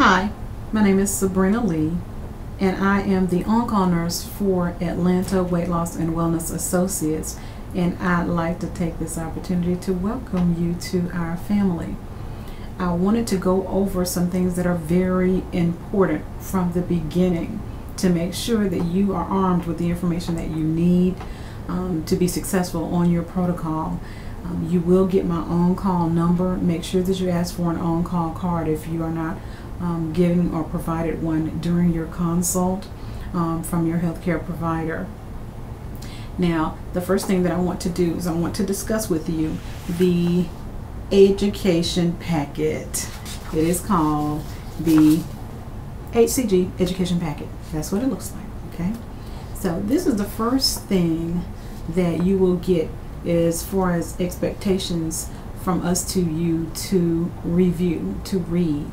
Hi, my name is Sabrina Lee, and I am the on-call nurse for Atlanta Weight Loss and Wellness Associates, and I'd like to take this opportunity to welcome you to our family. I wanted to go over some things that are very important from the beginning to make sure that you are armed with the information that you need to be successful on your protocol. You will get my on-call number. Make sure that you ask for an on-call card if you are not given or provided one during your consult from your healthcare provider. Now, the first thing that I want to do is I want to discuss with you the education packet. It is called the HCG education packet. That's what it looks like, okay? So this is the first thing that you will get as far as expectations from us to you to review, to read.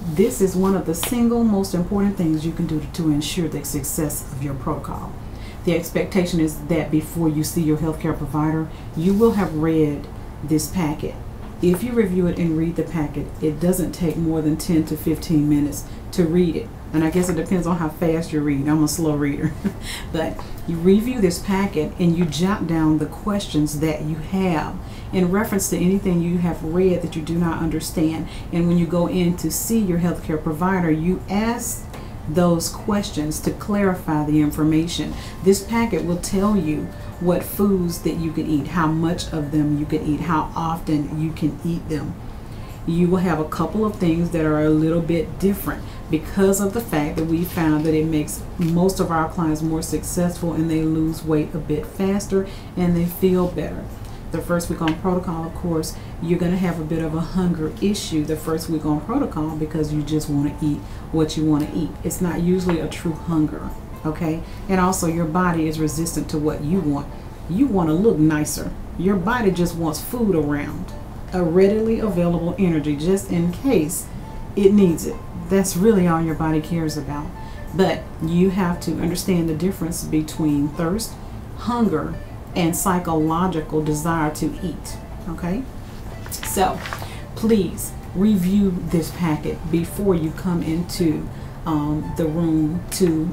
This is one of the single most important things you can do to ensure the success of your protocol. The expectation is that before you see your healthcare provider, you will have read this packet. If you review it and read the packet, it doesn't take more than 10 to 15 minutes to read it. And I guess it depends on how fast you read. I'm a slow reader. But you review this packet and you jot down the questions that you have in reference to anything you have read that you do not understand. And when you go in to see your healthcare provider, you ask those questions to clarify the information. This packet will tell you what foods that you can eat, how much of them you can eat, how often you can eat them. You will have a couple of things that are a little bit different because of the fact that we found that it makes most of our clients more successful and they lose weight a bit faster and they feel better. The first week on protocol, of course, you're going to have a bit of a hunger issue the first week on protocol because you just want to eat what you want to eat. It's not usually a true hunger, okay? And also your body is resistant to what you want. You want to look nicer. Your body just wants food around, a readily available energy just in case it needs it. That's really all your body cares about. But you have to understand the difference between thirst, hunger, and psychological desire to eat, okay? So please review this packet before you come into the room to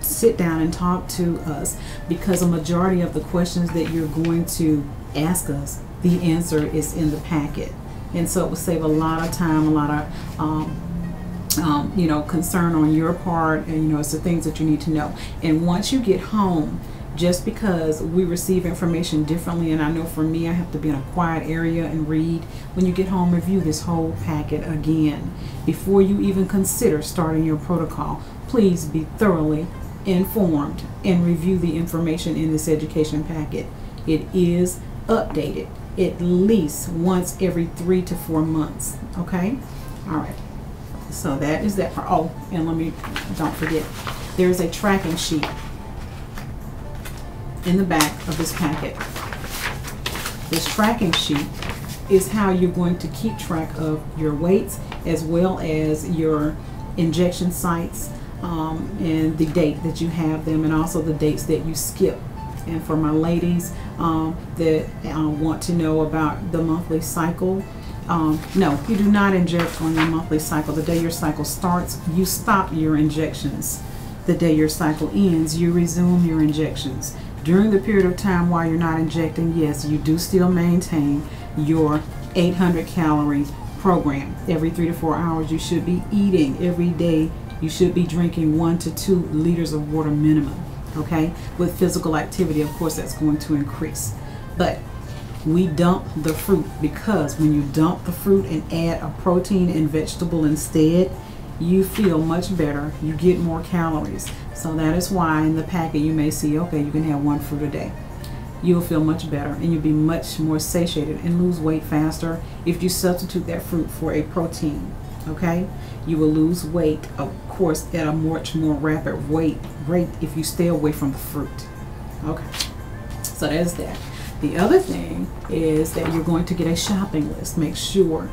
sit down and talk to us, because a majority of the questions that you're going to ask us, the answer is in the packet. And so it will save a lot of time, a lot of concern on your part, and it's the things that you need to know. And once you get home, just because we receive information differently, and I know for me I have to be in a quiet area and read, when you get home, review this whole packet again before you even consider starting your protocol. Please be thoroughly informed and review the information in this education packet. It is updated at least once every 3 to 4 months, okay? All right, so that is that. Oh, and don't forget, there's a tracking sheet in the back of this packet. This tracking sheet is how you're going to keep track of your weights as well as your injection sites and the date that you have them, and also the dates that you skip. And for my ladies that want to know about the monthly cycle, no, you do not inject on your monthly cycle. The day your cycle starts, you stop your injections. The day your cycle ends, you resume your injections. During the period of time while you're not injecting, yes, you do still maintain your 800 calorie program. Every 3 to 4 hours, you should be eating. Every day, you should be drinking 1 to 2 liters of water minimum, okay? With physical activity, of course, that's going to increase. But we dump the fruit, because when you dump the fruit and add a protein and vegetable instead, you feel much better. You get more calories. So that is why in the packet you may see, okay, you can have 1 fruit a day. You'll feel much better and you'll be much more satiated and lose weight faster if you substitute that fruit for a protein, okay? You will lose weight, of course, at a much more rapid rate if you stay away from the fruit, okay? So there's that. The other thing is that you're going to get a shopping list. Make sure,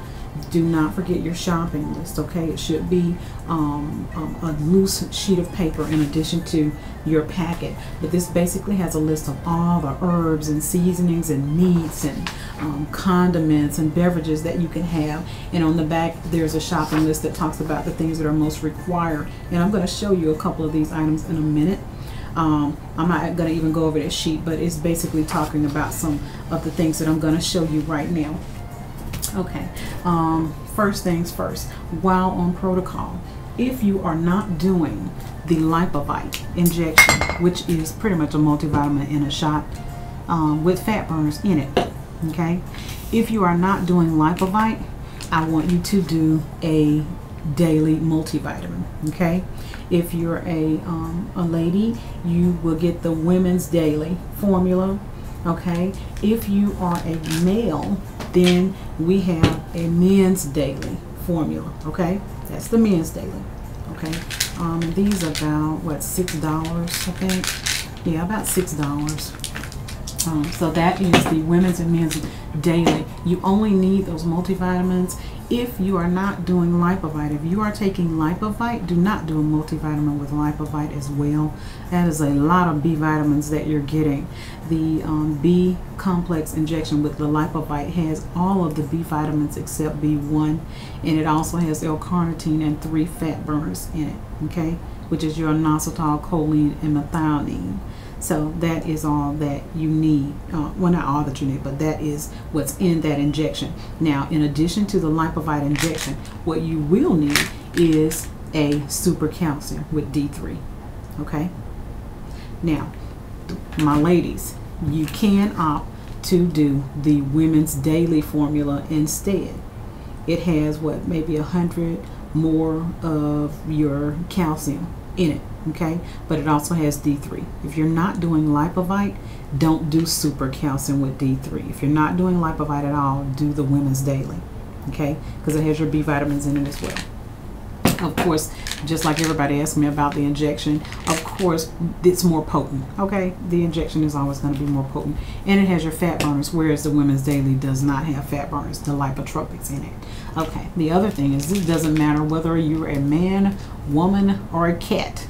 do not forget your shopping list, okay? It should be a loose sheet of paper in addition to your packet. But this basically has a list of all the herbs and seasonings and meats and condiments and beverages that you can have. And on the back there's a shopping list that talks about the things that are most required, and I'm going to show you a couple of these items in a minute. I'm not going to even go over this sheet, but it's basically talking about some of the things that I'm going to show you right now. Okay, first things first, while on protocol, if you are not doing the Lipovite injection, which is pretty much a multivitamin in a shot with fat burners in it, okay, if you are not doing Lipovite, I want you to do a daily multivitamin. Okay, if you're a lady, you will get the Women's Daily formula. Okay, if you are a male, then we have a Men's Daily formula. Okay, that's the Men's Daily. Okay, these are about what, $6, I think. Yeah, about $6. So that is the Women's and Men's Daily. You only need those multivitamins if you are not doing Lipovite. If you are taking Lipovite, do not do a multivitamin with Lipovite as well. That is a lot of B vitamins that you're getting. The B complex injection with the Lipovite has all of the B vitamins except B1, and it also has L-carnitine and 3 fat burners in it, okay, which is your inositol, choline, and methionine. So that is all that you need. Well, not all that you need, but that is what's in that injection. Now, in addition to the Lipovite injection, what you will need is a super calcium with D3. Okay? Now, my ladies, you can opt to do the Women's Daily formula instead. It has what, maybe 100 more of your calcium in it. Okay, but it also has D3. If you're not doing Lipovite, don't do super calcium with D3. If you're not doing Lipovite at all, do the Women's Daily, okay, because it has your B vitamins in it as well. Of course, just like everybody asked me about the injection, of course it's more potent. Okay, the injection is always going to be more potent, and it has your fat burners, whereas the Women's Daily does not have fat burners, the lipotropics in it. Okay, the other thing is, this doesn't matter whether you're a man, woman, or a cat.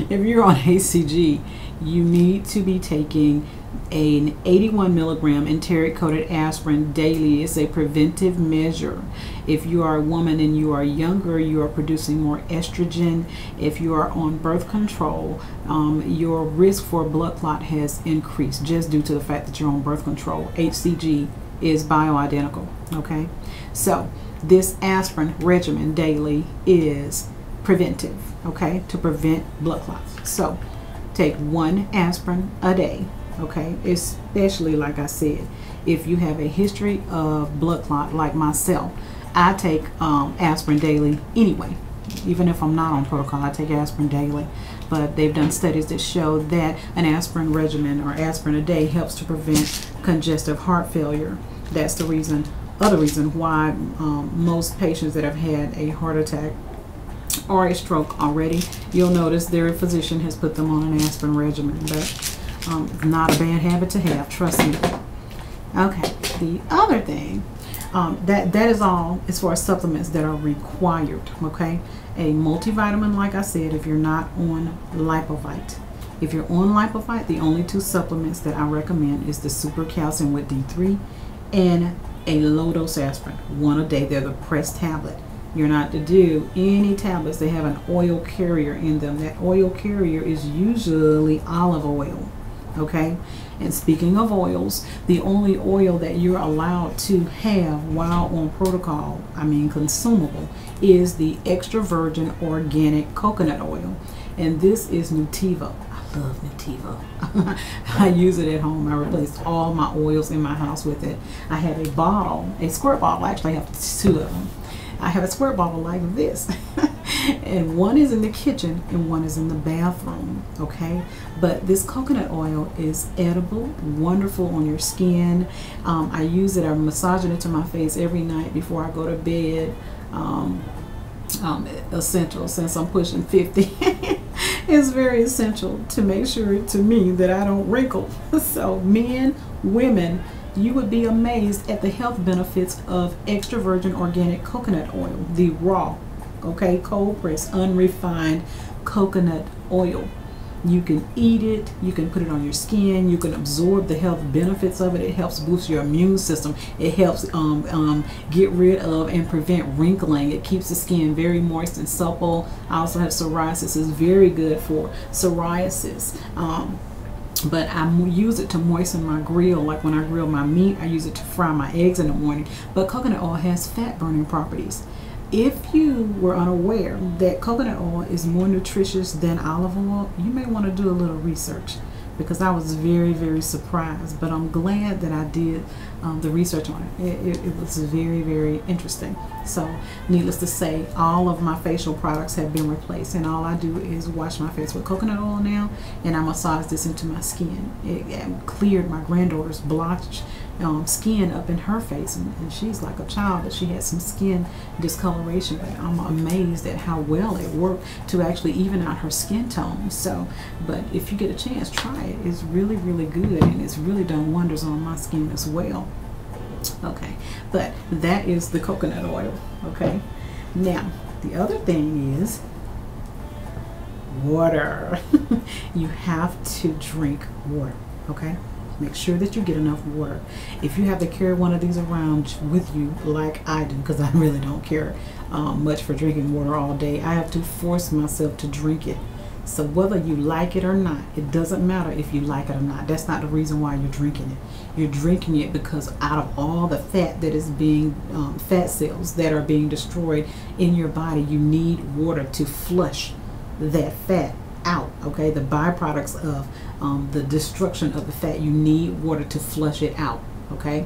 If you're on HCG, you need to be taking an 81 milligram enteric coated aspirin daily. It's a preventive measure. If you are a woman and you are younger, you are producing more estrogen. If you are on birth control, your risk for blood clot has increased just due to the fact that you're on birth control. HCG is bioidentical. Okay, so this aspirin regimen daily is preventive, okay, to prevent blood clots. So take 1 aspirin a day, okay, especially like I said, if you have a history of blood clot like myself. I take aspirin daily anyway. Even if I'm not on protocol, I take aspirin daily, but they've done studies that show that an aspirin regimen or aspirin a day helps to prevent congestive heart failure. That's the reason, other reason why most patients that have had a heart attack or a stroke already, you'll notice their physician has put them on an aspirin regimen. But not a bad habit to have, trust me. Okay, the other thing, that is all as far as supplements that are required. Okay, a multivitamin, like I said, if you're not on Lipovite. If you're on Lipovite, the only 2 supplements that I recommend is the super calcium with D3 and a low dose aspirin, 1 a day. They're the pressed tablet. You're not to do any tablets that have an oil carrier in them. That oil carrier is usually olive oil. Okay, and speaking of oils, the only oil that you're allowed to have while on protocol, I mean consumable, is the extra virgin organic coconut oil, and this is Nutiva. I love Nutiva. I use it at home. I replaced all my oils in my house with it. I have a bottle, a squirt bottle. Actually, I have 2 of them. I have a squirt bottle like this, and 1 is in the kitchen and 1 is in the bathroom, okay? But this coconut oil is edible, wonderful on your skin. I use it, I'm massaging it to my face every night before I go to bed. Essential, since I'm pushing 50. It's very essential to make sure, to me, that I don't wrinkle. So men, women, you would be amazed at the health benefits of extra virgin organic coconut oil, the raw, okay, cold pressed, unrefined coconut oil. You can eat it, you can put it on your skin, you can absorb the health benefits of it. It helps boost your immune system. It helps get rid of and prevent wrinkling. It keeps the skin very moist and supple. I also have psoriasis. It's very good for psoriasis. But I use it to moisten my grill. Like when I grill my meat, I use it to fry my eggs in the morning. But coconut oil has fat burning properties. If you were unaware that coconut oil is more nutritious than olive oil, you may want to do a little research, because I was very, very surprised. But I'm glad that I did the research on it. It was very, very interesting. So needless to say, all of my facial products have been replaced, and all I do is wash my face with coconut oil now, and I massage this into my skin. It cleared my granddaughter's blotched skin up in her face, and she's like a child, but she had some skin discoloration. But I'm amazed at how well it worked to actually even out her skin tone. So, but if you get a chance, try it. It's really, really good, and it's really done wonders on my skin as well. Okay, but that is the coconut oil. Okay, now the other thing is water. You have to drink water. Okay, make sure that you get enough water. If you have to carry one of these around with you, like I do, because I really don't care much for drinking water all day, I have to force myself to drink it. So whether you like it or not, it doesn't matter if you like it or not. That's not the reason why you're drinking it. You're drinking it because out of all the fat that is being, fat cells that are being destroyed in your body, you need water to flush that fat out. Okay, the byproducts of the destruction of the fat, you need water to flush it out. Okay,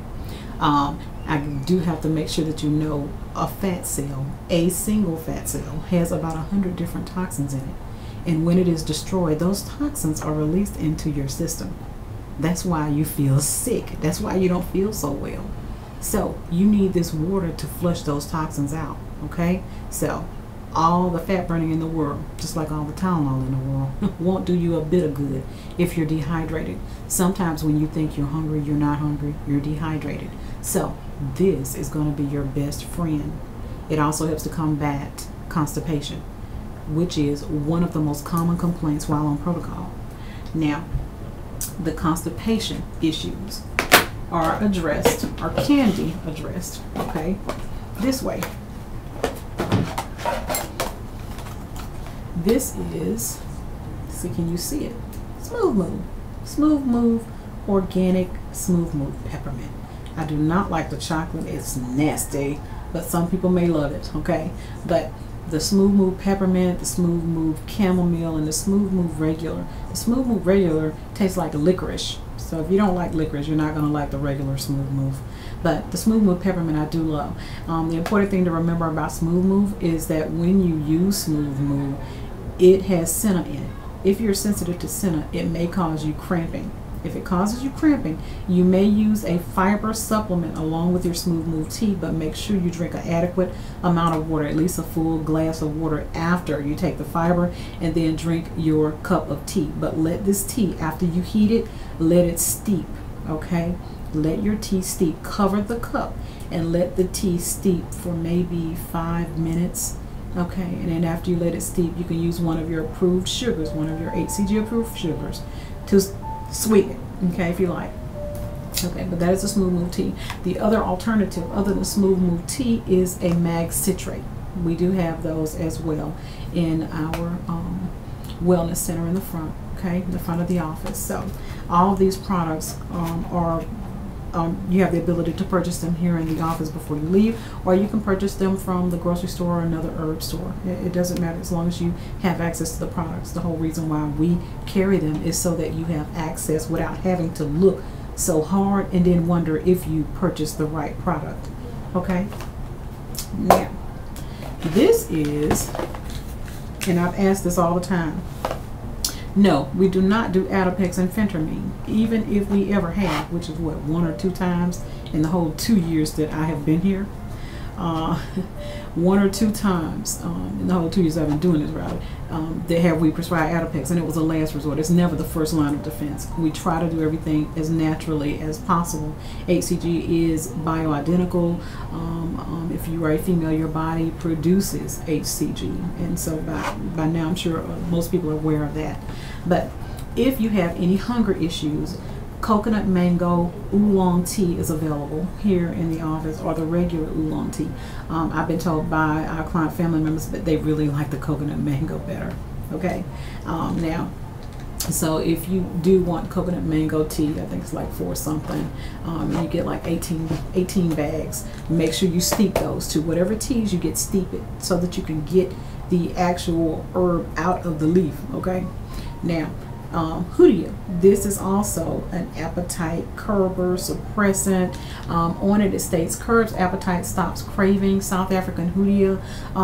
I do have to make sure that you know a fat cell, a single fat cell, has about 100 different toxins in it. And when it is destroyed, those toxins are released into your system. That's why you feel sick. That's why you don't feel so well. So you need this water to flush those toxins out. Okay? So all the fat burning in the world, just like all the Tylenol in the world, won't do you a bit of good if you're dehydrated. Sometimes when you think you're hungry, you're not hungry, you're dehydrated. So this is going to be your best friend. It also helps to combat constipation, which is one of the most common complaints while on protocol. Now, the constipation issues are addressed, or can be addressed, okay, this way. This is, see, can you see it? Smooth Move. Smooth Move Organic Smooth Move Peppermint. I do not like the chocolate. It's nasty, but some people may love it, okay? But the Smooth Move Peppermint, the Smooth Move Chamomile, and the Smooth Move Regular. The Smooth Move Regular tastes like licorice. So if you don't like licorice, you're not going to like the regular Smooth Move. But the Smooth Move Peppermint I do love. The important thing to remember about Smooth Move is that when you use Smooth Move, it has senna in it. If you're sensitive to senna, it may cause you cramping. If it causes you cramping, you may use a fiber supplement along with your Smooth Move tea, but make sure you drink an adequate amount of water, at least a full glass of water after you take the fiber, and then drink your cup of tea. But let this tea, after you heat it, let it steep, okay? Let your tea steep. Cover the cup and let the tea steep for maybe 5 minutes. Okay, and then after you let it steep, you can use one of your approved sugars, one of your HCG approved sugars to sweeten it, okay, if you like. Okay, but that is a Smooth Move tea. The other alternative other than Smooth Move tea is a mag citrate. We do have those as well in our wellness center in the front, okay, in the front of the office. So all of these products you have the ability to purchase them here in the office before you leave, or you can purchase them from the grocery store or another herb store. It doesn't matter as long as you have access to the products. The whole reason why we carry them is so that you have access without having to look so hard and then wonder if you purchased the right product. Okay? Now, this is, and I've asked this all the time, no, we do not do Adipex and Phentermine, even if we ever have, which is what, 1 or 2 times in the whole 2 years that I have been here. 1 or 2 times in the whole 2 years I've been doing this, rather, they have we prescribed Atipex, and it was a last resort. It's never the first line of defense. We try to do everything as naturally as possible. HCG is bioidentical. If you are a female, your body produces HCG, and so by now I'm sure most people are aware of that. But if you have any hunger issues, coconut mango oolong tea is available here in the office, or the regular oolong tea. I've been told by our client family members that they really like the coconut mango better. Okay, now, so if you do want coconut mango tea, I think it's like 4 something, and you get like 18 bags. Make sure you steep those too. Whatever teas you get, steep it so that you can get the actual herb out of the leaf. Okay, now, Hoodia. This is also an appetite curber, suppressant. On it states curbs appetite, stops craving. South African Hoodia.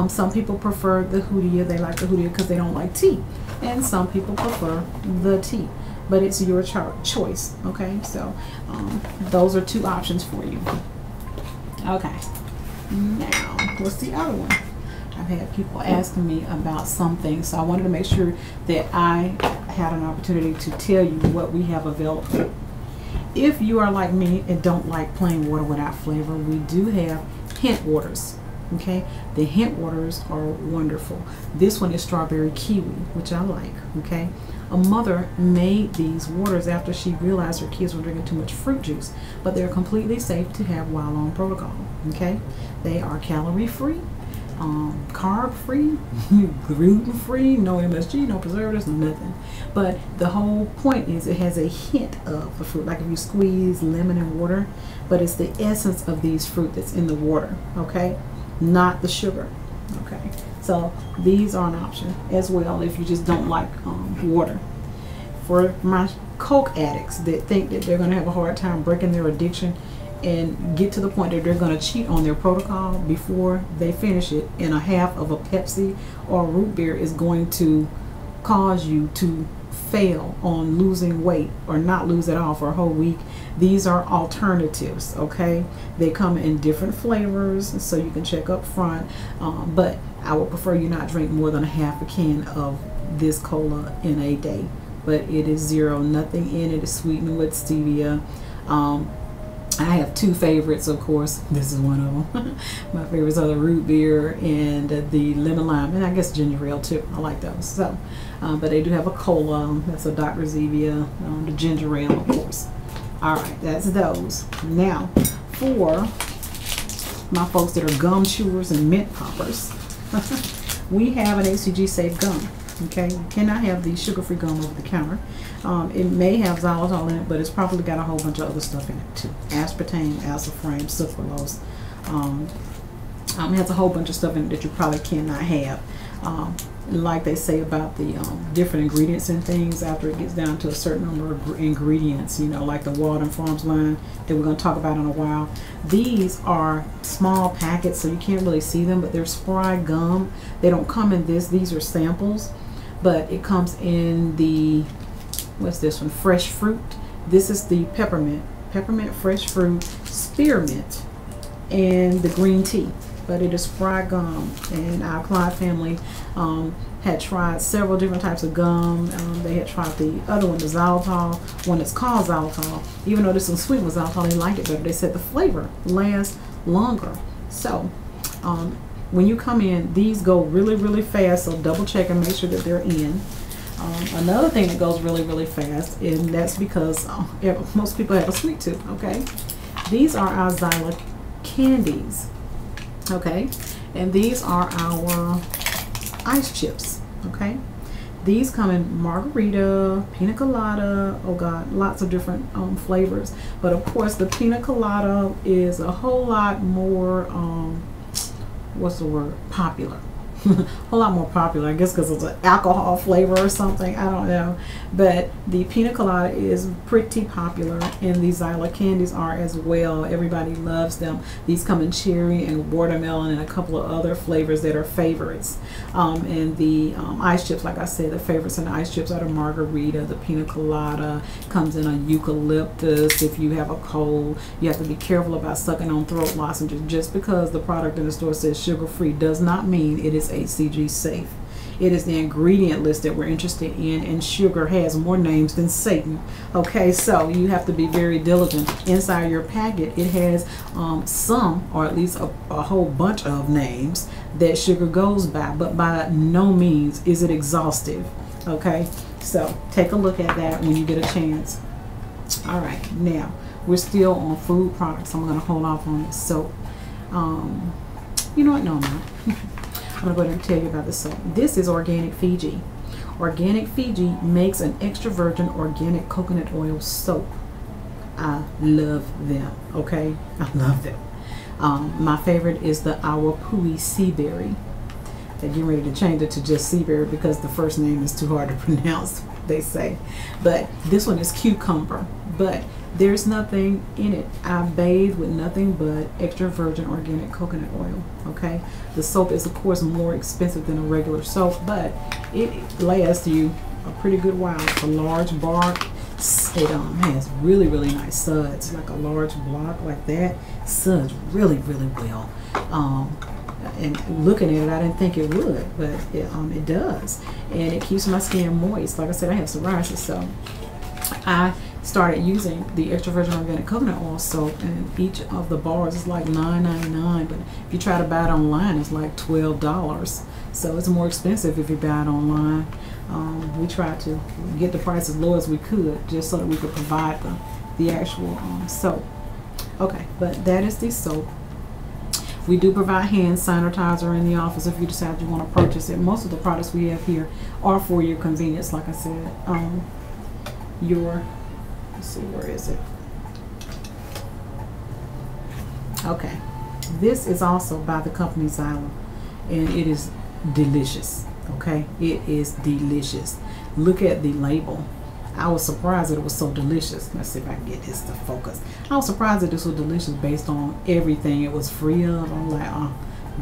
Some people prefer the Hoodia. They like the Hoodia because they don't like tea, and some people prefer the tea. But it's your choice. Okay, so those are 2 options for you. Okay, now what's the other one? I've had people asking me about some things, so I wanted to make sure that I had an opportunity to tell you what we have available. If you are like me and don't like plain water without flavor, we do have hint waters. Okay, the hint waters are wonderful. This one is strawberry kiwi, which I like. Okay, a mother made these waters after she realized her kids were drinking too much fruit juice, but they're completely safe to have while on protocol. Okay, they are calorie free, carb free, gluten free, no MSG, no preservatives, nothing. But the whole point is it has a hint of the fruit, like if you squeeze lemon and water, but it's the essence of these fruit that's in the water. Okay, not the sugar. Okay, so these are an option as well if you just don't like water. For my Coke addicts that think that they're going to have a hard time breaking their addiction and get to the point that they're going to cheat on their protocol before they finish it, and a half of a Pepsi or a root beer is going to cause you to fail on losing weight or not lose at all for a whole week. These are alternatives. Okay, they come in different flavors, so you can check up front, but I would prefer you not drink more than a half a can of this cola in a day. But it is zero, nothing in it is sweetened with stevia. I have 2 favorites, of course. This is one of them. My favorites are the root beer and the lemon lime, and I guess ginger ale too. I like those. So, but they do have a cola. That's a Dr. Zevia. The ginger ale, of course. All right, that's those. Now, for my folks that are gum chewers and mint poppers, we have an HCG safe gum. Okay, you cannot have the sugar-free gum over the counter. It may have xylitol in it, but it's probably got a whole bunch of other stuff in it too. Aspartame, asaframe, sucralose. It has a whole bunch of stuff in it that you probably cannot have. Like they say about the different ingredients and things, after it gets down to a certain number of ingredients, you know, like the Walden Farms line that we're going to talk about in a while. These are small packets, so you can't really see them, but they're spry gum. They don't come in this. These are samples, but it comes in the, what's this one? Fresh fruit. This is the peppermint, fresh fruit, spearmint, and the green tea. But it is spry gum, and our client family had tried several different types of gum. They had tried the other one, the xylitol, one that's called xylitol. Even though this was sweet with xylitol, they liked it better. They said the flavor lasts longer. So when you come in, these go really, really fast, so double check and make sure that they're in. Another thing that goes really, really fast, and that's because most people have a sweet tooth. Okay, these are our Zyla candies. Okay, and these are our ice chips. Okay, these come in margarita, pina colada, oh god, lots of different flavors, but of course the pina colada is a whole lot more what's the word, popular. whole lot more popular, I guess, because it's an alcohol flavor or something. I don't know, but the pina colada is pretty popular, and the Zyla candies are as well. Everybody loves them. These come in cherry and watermelon and a couple of other flavors that are favorites. And the ice chips, like I said, the favorites in the ice chips are the margarita, the pina colada. Comes in a eucalyptus. If you have a cold, you have to be careful about sucking on throat lozenges. Just because the product in the store says sugar-free does not mean it is HCG safe. It is the ingredient list that we're interested in, and sugar has more names than Satan. Okay, so you have to be very diligent. Inside your packet, it has some, or at least a whole bunch of names that sugar goes by, but by no means is it exhaustive. Okay, so take a look at that when you get a chance. All right, now we're still on food products. I'm going to hold off on soap. You know what? No, I'm not. I'm going to go ahead and tell you about the soap. This is Organic Fiji. Organic Fiji makes an extra virgin organic coconut oil soap. I love them. Okay, I love them. My favorite is the Awapui Sea Berry. They're getting ready to change it to just Sea Berry because the first name is too hard to pronounce, they say. But this one is cucumber. But there's nothing in it. I bathe with nothing but extra virgin organic coconut oil. Okay, the soap is of course more expensive than a regular soap, but it lasts you a pretty good while. It's a large bar. It has really nice suds, like a large block like that. Suds really well. And looking at it, I didn't think it would, but it does, and it keeps my skin moist. Like I said, I have psoriasis, so I started using the extra virgin organic coconut oil soap, and each of the bars is like $9.99, but if you try to buy it online, it's like $12. So it's more expensive if you buy it online. We tried to get the price as low as we could, just so that we could provide the actual soap. Okay, but that is the soap. We do provide hand sanitizer in the office if you decide you want to purchase it. Most of the products we have here are for your convenience, like I said. Let's see, where is it? Okay, this is also by the company Zyla, and it is delicious. Okay, it is delicious. Look at the label. I was surprised that it was so delicious. Let's see if I can get this to focus. I was surprised that this was delicious based on everything it was free of. I'm like,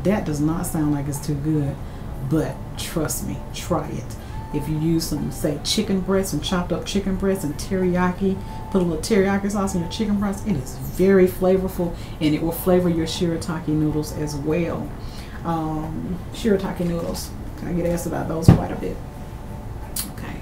that does not sound like it's too good, but trust me, try it. If you use some, say, chicken breasts and chopped up chicken breasts and teriyaki, put a little teriyaki sauce in your chicken breast, it is very flavorful, and it will flavor your shirataki noodles as well. Shirataki noodles, I get asked about those quite a bit. Okay,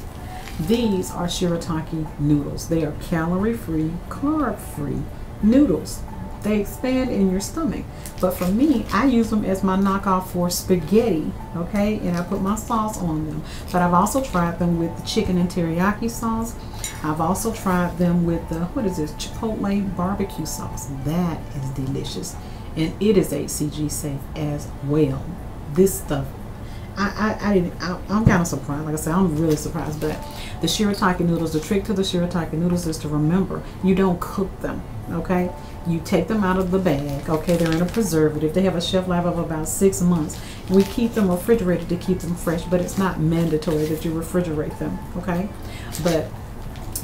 these are shirataki noodles. They are calorie-free, carb-free noodles. They expand in your stomach. But for me, I use them as my knockoff for spaghetti, okay? And I put my sauce on them. But I've also tried them with the chicken and teriyaki sauce. I've also tried them with the, what is this, Chipotle barbecue sauce. That is delicious. And it is HCG safe as well. This stuff, I'm kind of surprised. Like I said, I'm really surprised. But the shirataki noodles, the trick to the shirataki noodles is to remember, you don't cook them, okay? You take them out of the bag, okay? They're in a preservative. They have a shelf life of about 6 months. We keep them refrigerated to keep them fresh, but it's not mandatory that you refrigerate them, okay? But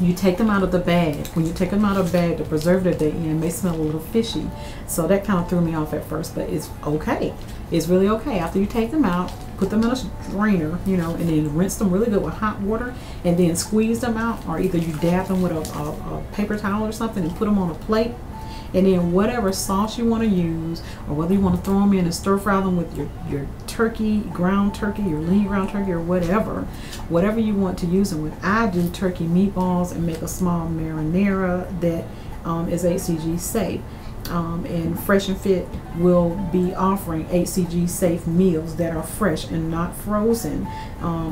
you take them out of the bag. When you take them out of the bag, the preservative they're in may smell a little fishy. So that kind of threw me off at first, but it's okay. It's really okay. After you take them out, put them in a strainer, you know, and then rinse them really good with hot water, and then squeeze them out, or either you dab them with a paper towel or something and put them on a plate. And then whatever sauce you want to use, or whether you want to throw them in and stir fry them with your turkey, ground turkey, your lean ground turkey, or whatever you want to use them with. I do turkey meatballs and make a small marinara that is HCG safe. And Fresh and Fit will be offering HCG safe meals that are fresh and not frozen,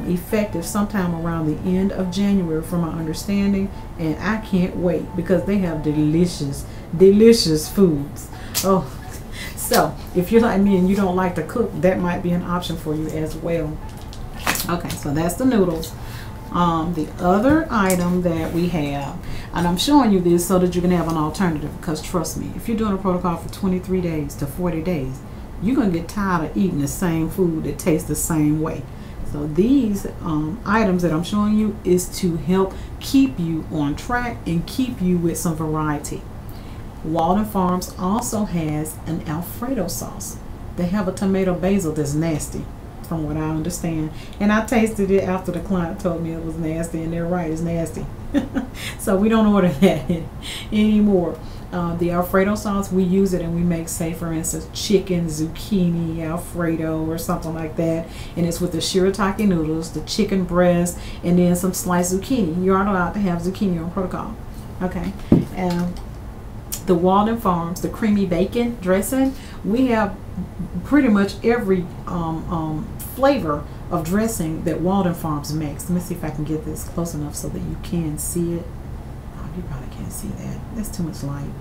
effective sometime around the end of January from my understanding, and I can't wait because they have delicious foods. Oh, so if you're like me and you don't like to cook, that might be an option for you as well. Okay, so that's the noodles. The other item that we have, and I'm showing you this so that you can have an alternative, because trust me, if you're doing a protocol for 23 days to 40 days, you're going to get tired of eating the same food that tastes the same way. So these items that I'm showing you is to help keep you on track and keep you with some variety. Walden Farms also has an Alfredo sauce. They have a tomato basil that's nasty, from what I understand. And I tasted it after the client told me it was nasty, and they're right, it's nasty. So we don't order that anymore. The Alfredo sauce, we use it and we make, say for instance, chicken zucchini Alfredo or something like that, and it's with the shirataki noodles, the chicken breast, and then some sliced zucchini. You aren't allowed to have zucchini on protocol. Okay. The Walden Farms, the creamy bacon dressing, we have pretty much every flavor of dressing that Walden Farms makes. Let me see if I can get this close enough so that you can see it. Oh, you probably can't see that. That's too much light.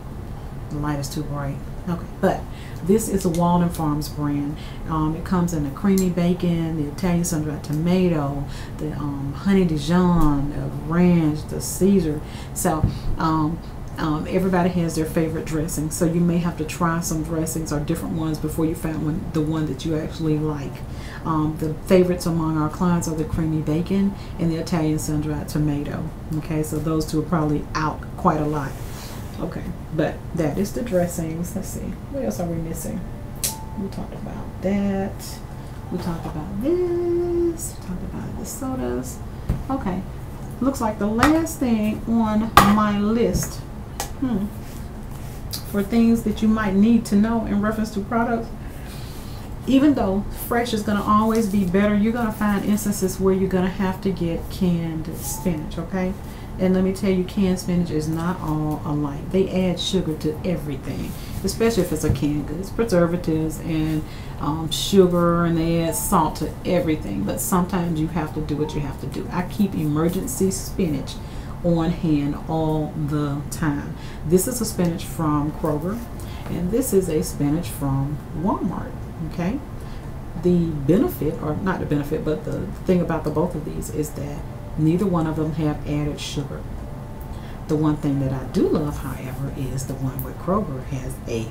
The light is too bright. Okay, but this is a Walden Farms brand. It comes in the creamy bacon, the Italian sun-dried tomato, the honey Dijon, the ranch, the Caesar. So everybody has their favorite dressing, so you may have to try some dressings or different ones before you find the one that you actually like. The favorites among our clients are the creamy bacon and the Italian sun-dried tomato. Okay, so those two are probably out quite a lot. Okay, but that is the dressings. Let's see, what else are we missing? We talked about that. We talked about this. We talked about the sodas. Okay, looks like the last thing on my list for things that you might need to know in reference to products. Even though fresh is going to always be better, you're going to find instances where you're going to have to get canned spinach, okay? And let me tell you, canned spinach is not all alike. They add sugar to everything, especially if it's a canned goods, preservatives and sugar, and they add salt to everything. But sometimes you have to do what you have to do. I keep emergency spinach on hand all the time. This is a spinach from Kroger, and this is a spinach from Walmart. Okay, the benefit, or not the benefit, but the thing about the both of these is that neither one of them have added sugar. The one thing that I do love, however, is the one with Kroger has a,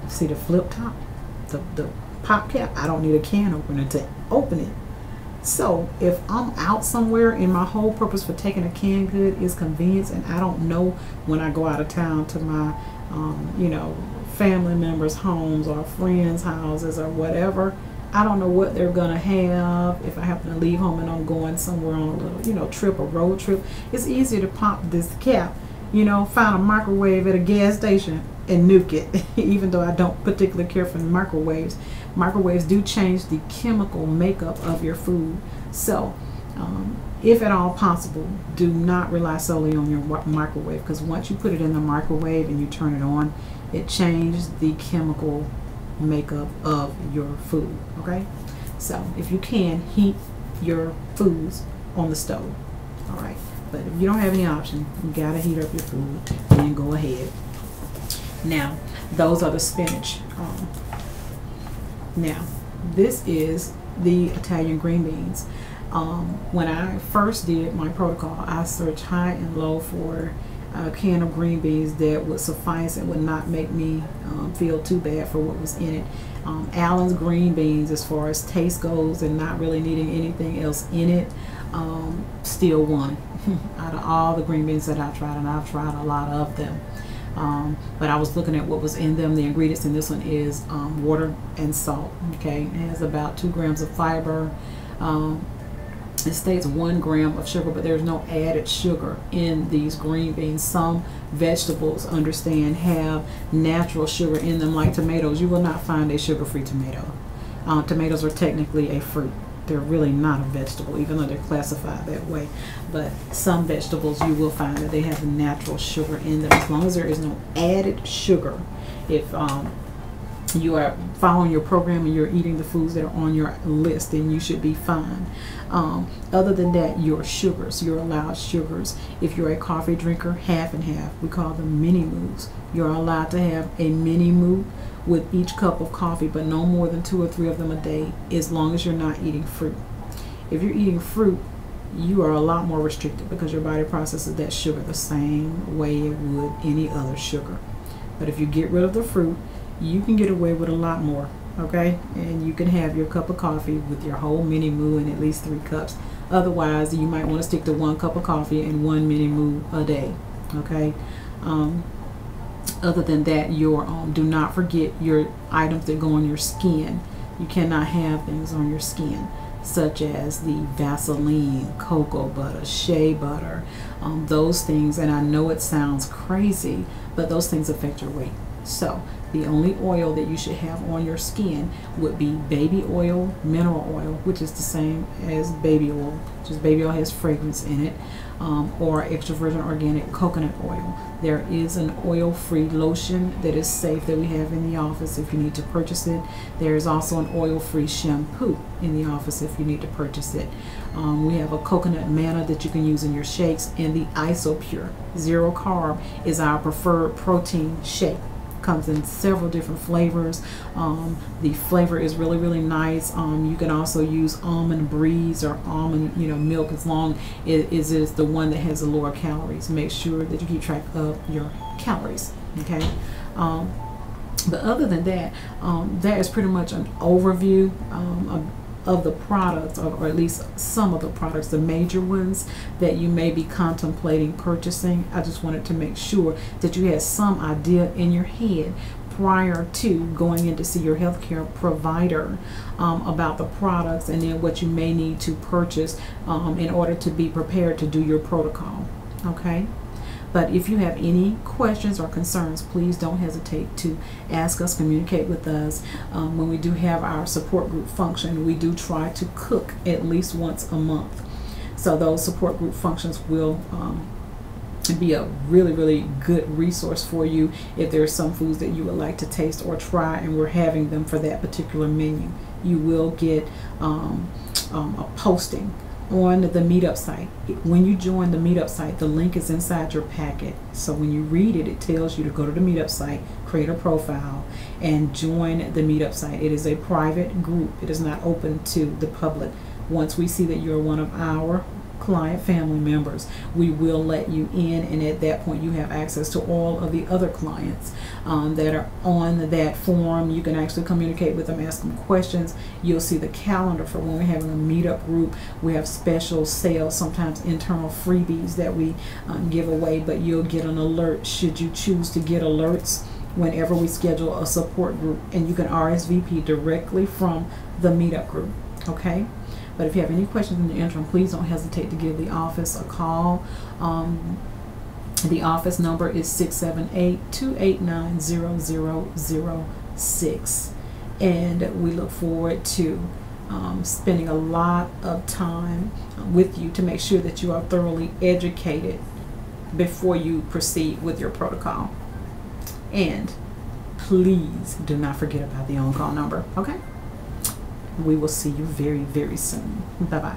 see the flip top, the pop cap. I don't need a can opener to open it. So if I'm out somewhere and my whole purpose for taking a canned good is convenience, and I don't know when I go out of town to my you know, family members' homes or friends' houses or whatever, I don't know what they're gonna have if I happen to leave home and I'm going somewhere on a little, you know, trip or road trip. It's easier to pop this cap, you know, find a microwave at a gas station and nuke it. Even though I don't particularly care for microwaves, microwaves do change the chemical makeup of your food. So if at all possible, do not rely solely on your microwave, because once you put it in the microwave and you turn it on, it changes the chemical makeup of your food. Okay, so if you can, heat your foods on the stove. All right, but if you don't have any option, you gotta heat up your food, then go ahead. Now those are the spinach. Now this is the Italian green beans. When I first did my protocol, I searched high and low for a can of green beans that would suffice and would not make me feel too bad for what was in it. Allen's green beans, as far as taste goes and not really needing anything else in it, still won out of all the green beans that I've tried, and I've tried a lot of them. But I was looking at what was in them. The ingredients in this one is water and salt. Okay, it has about 2 grams of fiber. It states 1 gram of sugar, but there's no added sugar in these green beans. Some vegetables, understand, have natural sugar in them, like tomatoes. You will not find a sugar-free tomato. Tomatoes are technically a fruit. They're really not a vegetable, even though they're classified that way. But some vegetables, you will find that they have natural sugar in them, as long as there is no added sugar. If you are following your program and you're eating the foods that are on your list, then you should be fine. Other than that, your sugars, your allowed sugars, if you're a coffee drinker, half and half. We call them mini moos. You're allowed to have a mini moo with each cup of coffee, but no more than 2 or 3 of them a day, as long as you're not eating fruit. If you're eating fruit, you are a lot more restricted, because your body processes that sugar the same way it would any other sugar. But if you get rid of the fruit, you can get away with a lot more okay? And you can have your cup of coffee with your whole mini moo and at least 3 cups. Otherwise, you might want to stick to 1 cup of coffee and 1 mini moo a day, okay? Other than that, do not forget your items that go on your skin. You cannot have things on your skin such as the Vaseline, cocoa butter, shea butter, those things. And I know it sounds crazy, but those things affect your weight. So the only oil that you should have on your skin would be baby oil, mineral oil, which is the same as baby oil. Just baby oil has fragrance in it, or extra virgin organic coconut oil. There is an oil-free lotion that is safe that we have in the office if you need to purchase it. There is also an oil-free shampoo in the office if you need to purchase it. We have a coconut manna that you can use in your shakes, and the Isopure Zero Carb is our preferred protein shake. Comes in several different flavors. The flavor is really nice. You can also use almond breeze or almond milk, as long as it is the one that has the lower calories. Make sure that you keep track of your calories, okay? But other than that, that is pretty much an overview of the products, or at least some of the products, the major ones that you may be contemplating purchasing. I just wanted to make sure that you had some idea in your head prior to going in to see your healthcare provider about the products, and then what you may need to purchase in order to be prepared to do your protocol, okay? But if you have any questions or concerns, please don't hesitate to ask us, communicate with us. When we do have our support group function, we do try to cook at least once a month. So those support group functions will be a really good resource for you if there are some foods that you would like to taste or try, and we're having them for that particular menu. You will get a posting on the Meetup site. When you join the Meetup site, the link is inside your packet. So when you read it, it tells you to go to the Meetup site, create a profile, and join the Meetup site. It is a private group. It is not open to the public. Once we see that you're one of our client family members, we will let you in, and at that point you have access to all of the other clients that are on that forum. You can actually communicate with them, ask them questions. You'll see the calendar for when we're having a meetup group. We have special sales, sometimes internal freebies that we give away, but you'll get an alert should you choose to get alerts whenever we schedule a support group, and you can RSVP directly from the meetup group, okay? But if you have any questions in the interim, please don't hesitate to give the office a call. The office number is 678-289-0006. And we look forward to spending a lot of time with you to make sure that you are thoroughly educated before you proceed with your protocol. And please do not forget about the on-call number, okay? We will see you very soon. Bye-bye.